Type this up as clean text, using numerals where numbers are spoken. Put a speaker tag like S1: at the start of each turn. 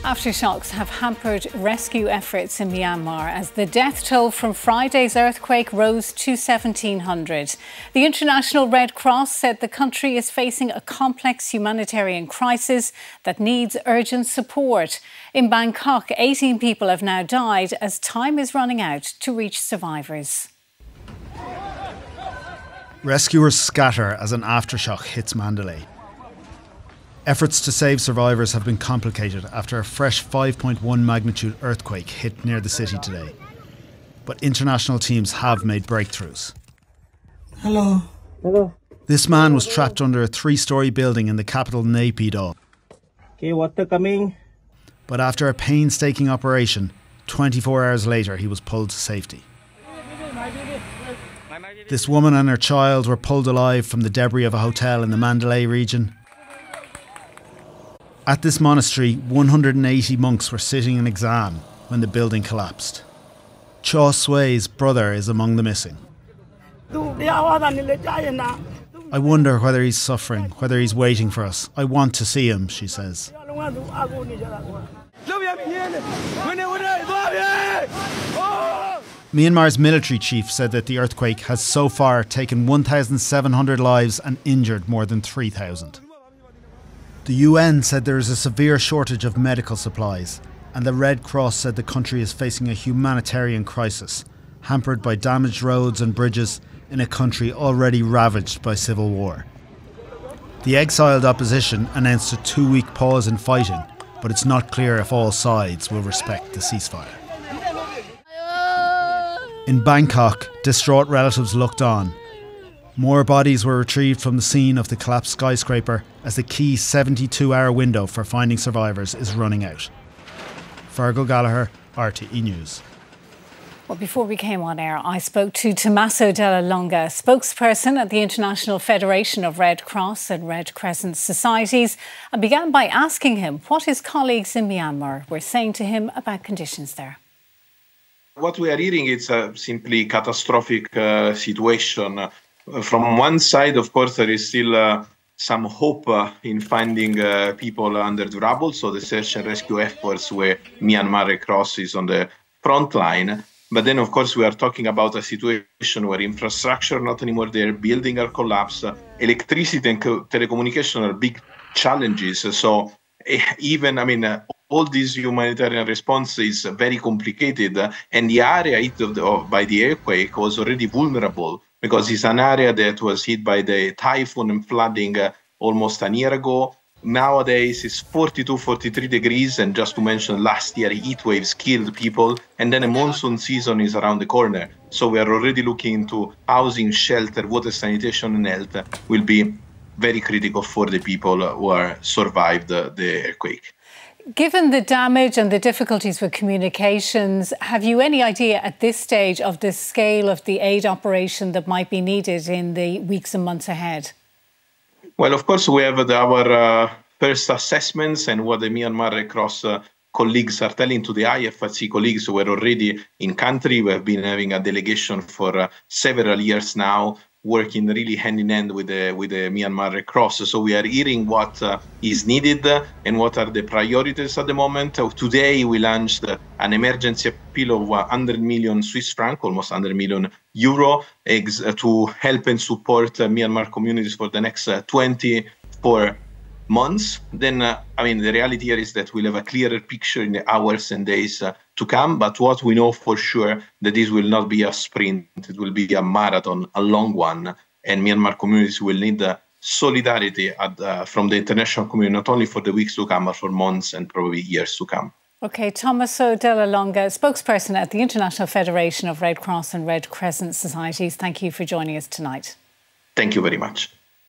S1: Aftershocks have hampered rescue efforts in Myanmar as the death toll from Friday's earthquake rose to 1,700. The International Red Cross said the country is facing a complex humanitarian crisis that needs urgent support. In Bangkok, 18 people have now died as time is running out to reach survivors.
S2: Rescuers scatter as an aftershock hits Mandalay. Efforts to save survivors have been complicated after a fresh 5.1 magnitude earthquake hit near the city today. But international teams have made breakthroughs.
S3: Hello.
S2: This man was trapped under a 3-storey building in the capital Naypyidaw.
S3: Okay, water coming.
S2: But after a painstaking operation, 24 hours later he was pulled to safety. This woman and her child were pulled alive from the debris of a hotel in the Mandalay region. At this monastery, 180 monks were sitting an exam when the building collapsed. Chaw Sui's brother is among the missing. I wonder whether he's suffering, whether he's waiting for us. I want to see him, she says. Myanmar's military chief said that the earthquake has so far taken 1,700 lives and injured more than 3,000. The UN said there is a severe shortage of medical supplies, and the Red Cross said the country is facing a humanitarian crisis, hampered by damaged roads and bridges in a country already ravaged by civil war. The exiled opposition announced a 2-week pause in fighting, but it's not clear if all sides will respect the ceasefire. In Bangkok, distraught relatives looked on. More bodies were retrieved from the scene of the collapsed skyscraper as the key 72-hour window for finding survivors is running out. Fergal Gallagher, RTE News.
S1: Well, before we came on air, I spoke to Tommaso Della Lunga, spokesperson at the International Federation of Red Cross and Red Crescent Societies, and began by asking him what his colleagues in Myanmar were saying to him about conditions there.
S4: What we are hearing is a simply catastrophic situation. From one side, of course, there is still some hope in finding people under the rubble, so the search and rescue efforts where Myanmar Red Cross is on the front line. But then, of course, we are talking about a situation where infrastructure not anymore there, buildings are collapsed, electricity and telecommunication are big challenges. So even, all this humanitarian response is very complicated, and the area hit by the earthquake was already vulnerable, because it's an area that was hit by the typhoon and flooding almost a year ago. Nowadays, it's 42, 43 degrees, and just to mention, last year, heat waves killed people, and then a monsoon season is around the corner. So we are already looking into housing, shelter, water, sanitation, and health will be very critical for the people who are survived the earthquake.
S1: Given the damage and the difficulties with communications, have you any idea at this stage of the scale of the aid operation that might be needed in the weeks and months ahead?
S4: Well, of course, we have our first assessments and what the Myanmar Red Cross colleagues are telling to the IFRC colleagues who are already in country. We have been having a delegation for several years now, working really hand in hand with the Myanmar Red Cross. So we are hearing what is needed and what are the priorities at the moment. Today we launched an emergency appeal of 100 million Swiss franc, almost 100 million euro, to help and support Myanmar communities for the next 24 months. Then, the reality here is that we'll have a clearer picture in the hours and days to come. But what we know for sure, that this will not be a sprint, it will be a marathon, a long one. And Myanmar communities will need solidarity from the international community, not only for the weeks to come, but for months and probably years to come.
S1: OK, Tommaso Della Lunga, spokesperson at the International Federation of Red Cross and Red Crescent Societies. Thank you for joining us tonight.
S4: Thank you very much.